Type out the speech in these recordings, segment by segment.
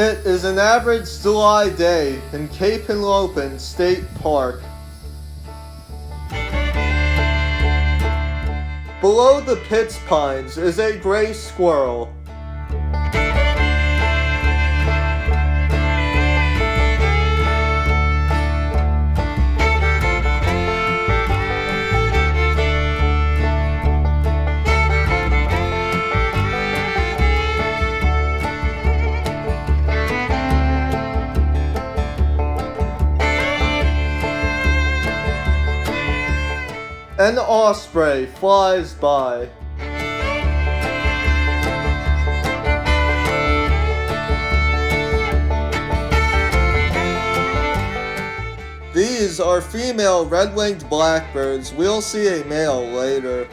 It is an average July day in Cape Henlopen State Park. Below the pitch pines is a gray squirrel. An osprey flies by. These are female red-winged blackbirds. We'll see a male later.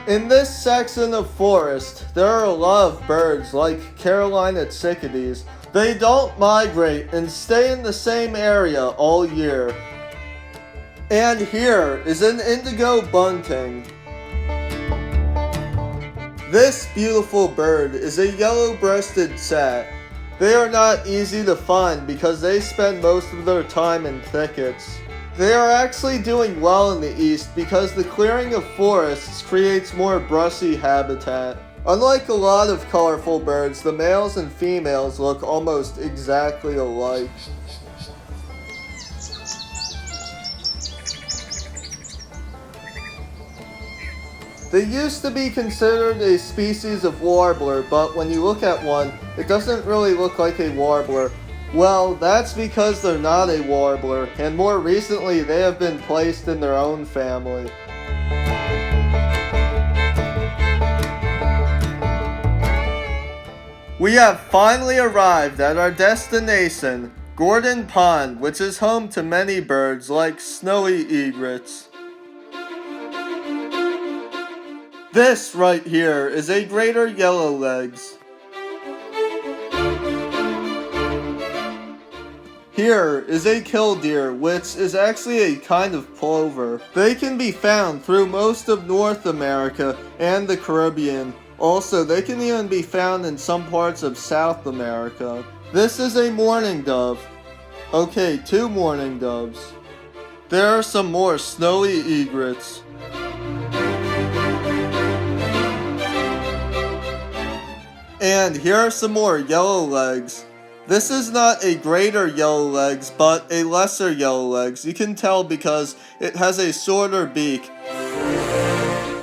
In this section of forest, there are a lot of birds like Carolina chickadees. They don't migrate and stay in the same area all year. And here is an indigo bunting. This beautiful bird is a yellow-breasted chat. They are not easy to find because they spend most of their time in thickets. They are actually doing well in the east because the clearing of forests creates more brushy habitat. Unlike a lot of colorful birds, the males and females look almost exactly alike. They used to be considered a species of warbler, but when you look at one, it doesn't really look like a warbler. Well, that's because they're not a warbler, and more recently they have been placed in their own family. We have finally arrived at our destination, Gordon Pond, which is home to many birds like snowy egrets. This right here is a greater yellowlegs. Here is a killdeer, which is actually a kind of plover. They can be found through most of North America and the Caribbean. Also, they can even be found in some parts of South America. This is a mourning dove. Okay, 2 mourning doves. There are some more snowy egrets. And here are some more yellowlegs. This is not a greater yellowlegs, but a lesser yellowlegs. You can tell because it has a shorter beak.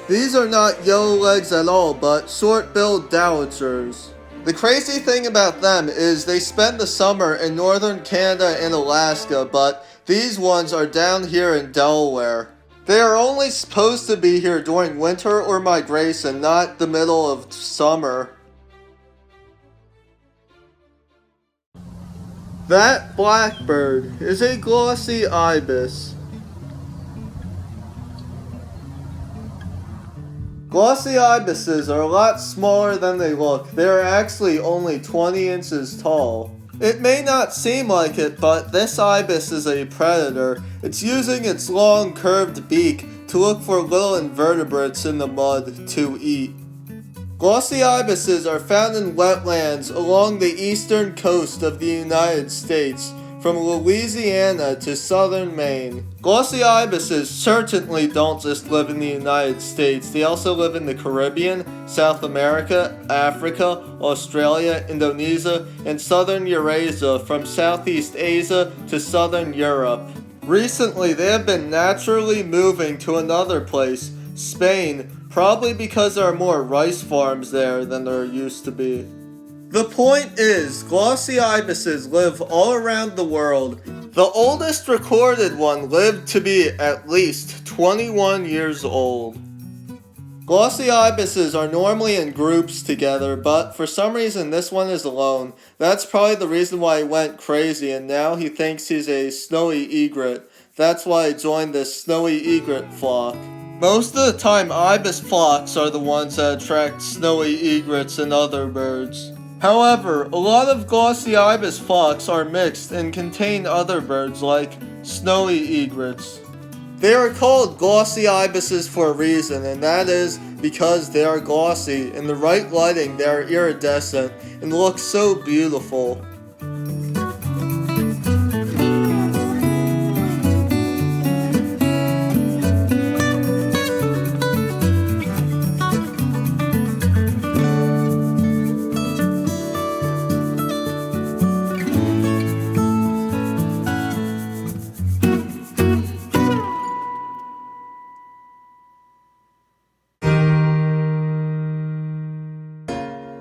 These are not yellowlegs at all, but short-billed dowitchers. The crazy thing about them is they spend the summer in northern Canada and Alaska, but these ones are down here in Delaware. They are only supposed to be here during winter or migration, not the middle of summer. That blackbird is a glossy ibis. Glossy ibises are a lot smaller than they look. They are actually only 20 inches tall. It may not seem like it, but this ibis is a predator. It's using its long curved beak to look for little invertebrates in the mud to eat. Glossy ibises are found in wetlands along the eastern coast of the United States, from Louisiana to southern Maine. Glossy ibises certainly don't just live in the United States. They also live in the Caribbean, South America, Africa, Australia, Indonesia, and southern Eurasia, from Southeast Asia to southern Europe. Recently, they have been naturally moving to another place, Spain, probably because there are more rice farms there than there used to be. The point is, glossy ibises live all around the world. The oldest recorded one lived to be at least 21 years old. Glossy ibises are normally in groups together, but for some reason this one is alone. That's probably the reason why he went crazy, and now he thinks he's a snowy egret. That's why he joined this snowy egret flock. Most of the time, ibis flocks are the ones that attract snowy egrets and other birds. However, a lot of glossy ibis flocks are mixed and contain other birds like snowy egrets. They are called glossy ibises for a reason, and that is because they are glossy. In the right lighting, they are iridescent and look so beautiful.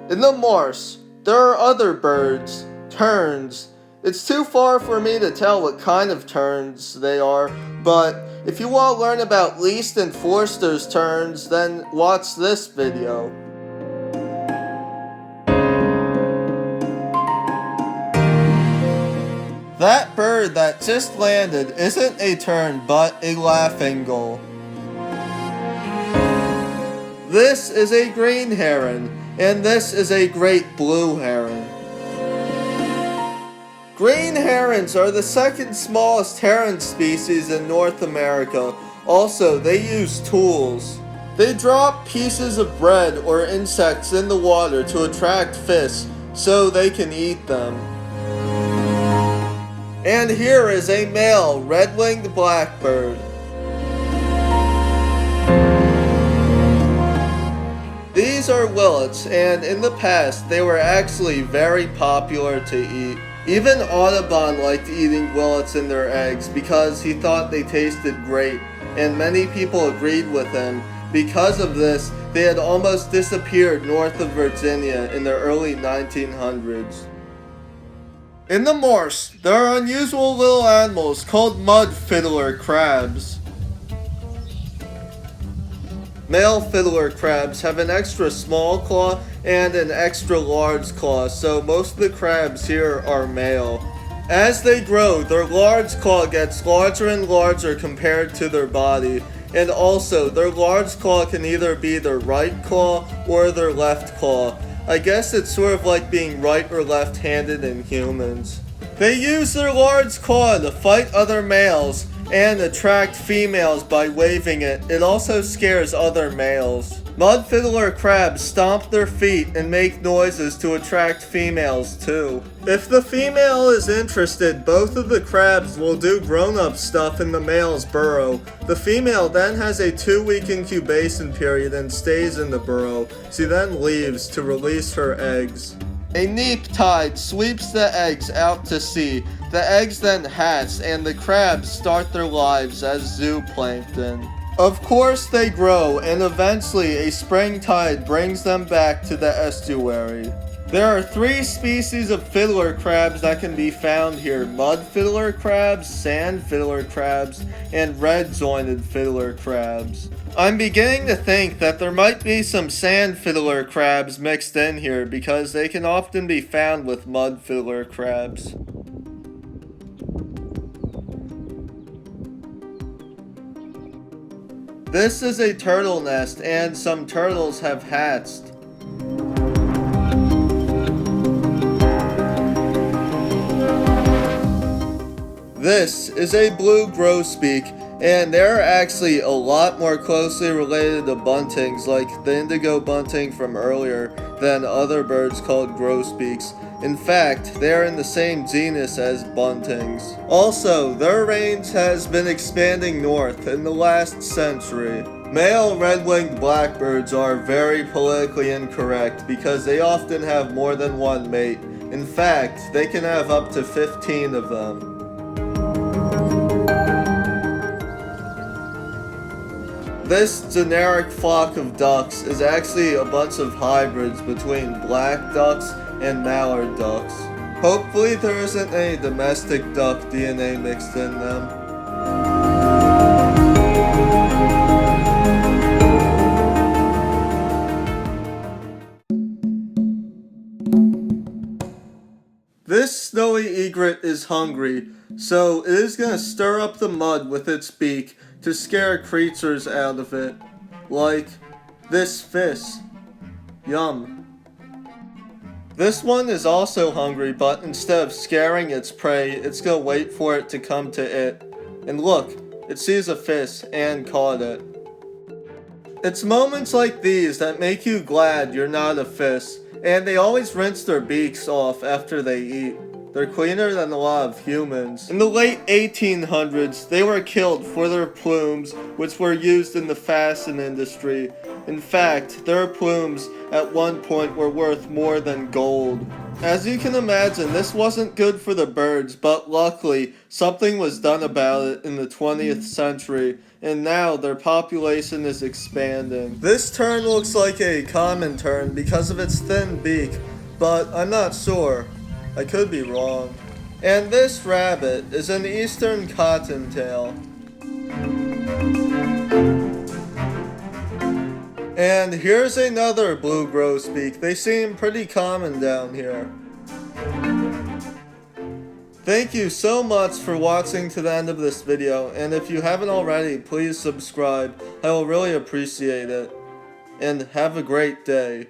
In the marsh, there are other birds, terns. It's too far for me to tell what kind of terns they are, but if you want to learn about Least and Forster's terns, then watch this video. That bird that just landed isn't a tern, but a laughing gull. This is a green heron. And this is a great blue heron. Green herons are the second smallest heron species in North America. Also, they use tools. They drop pieces of bread or insects in the water to attract fish so they can eat them. And here is a male red-winged blackbird. These are willets, and in the past they were actually very popular to eat. Even Audubon liked eating willets in their eggs because he thought they tasted great, and many people agreed with him. Because of this, they had almost disappeared north of Virginia in the early 1900s. In the marsh, there are unusual little animals called mud fiddler crabs. Male fiddler crabs have an extra small claw and an extra large claw, so most of the crabs here are male. As they grow, their large claw gets larger and larger compared to their body, and also their large claw can either be their right claw or their left claw. I guess it's sort of like being right or left-handed in humans. They use their large claw to fight other males and attract females by waving it. It also scares other males. Mud fiddler crabs stomp their feet and make noises to attract females too. If the female is interested, both of the crabs will do grown-up stuff in the male's burrow. The female then has a 2-week incubation period and stays in the burrow. She then leaves to release her eggs. A neap tide sweeps the eggs out to sea. The eggs then hatch and the crabs start their lives as zooplankton. Of course they grow, and eventually a spring tide brings them back to the estuary. There are 3 species of fiddler crabs that can be found here: mud fiddler crabs, sand fiddler crabs, and red-jointed fiddler crabs. I'm beginning to think that there might be some sand fiddler crabs mixed in here because they can often be found with mud fiddler crabs. This is a turtle nest, and some turtles have hatched. This is a blue grosbeak, and they're actually a lot more closely related to buntings, like the indigo bunting from earlier, than other birds called grosbeaks. In fact, they are in the same genus as buntings. Also, their range has been expanding north in the last century. Male red-winged blackbirds are very politically incorrect because they often have more than one mate. In fact, they can have up to 15 of them. This generic flock of ducks is actually a bunch of hybrids between black ducks and mallard ducks. Hopefully there isn't any domestic duck DNA mixed in them. This snowy egret is hungry, so it is going to stir up the mud with its beak to scare creatures out of it, like this fish. Yum. This one is also hungry, but instead of scaring its prey, it's gonna wait for it to come to it. And look, it sees a fish and caught it. It's moments like these that make you glad you're not a fish, and they always rinse their beaks off after they eat. They're cleaner than a lot of humans. In the late 1800s, they were killed for their plumes, which were used in the fashion industry. In fact, their plumes at one point were worth more than gold. As you can imagine, this wasn't good for the birds, but luckily, something was done about it in the 20th century, and now their population is expanding. This tern looks like a common tern because of its thin beak, but I'm not sure. I could be wrong. And this rabbit is an eastern cottontail. And here's another blue grosbeak. They seem pretty common down here. Thank you so much for watching to the end of this video, and if you haven't already, please subscribe. I will really appreciate it. And have a great day.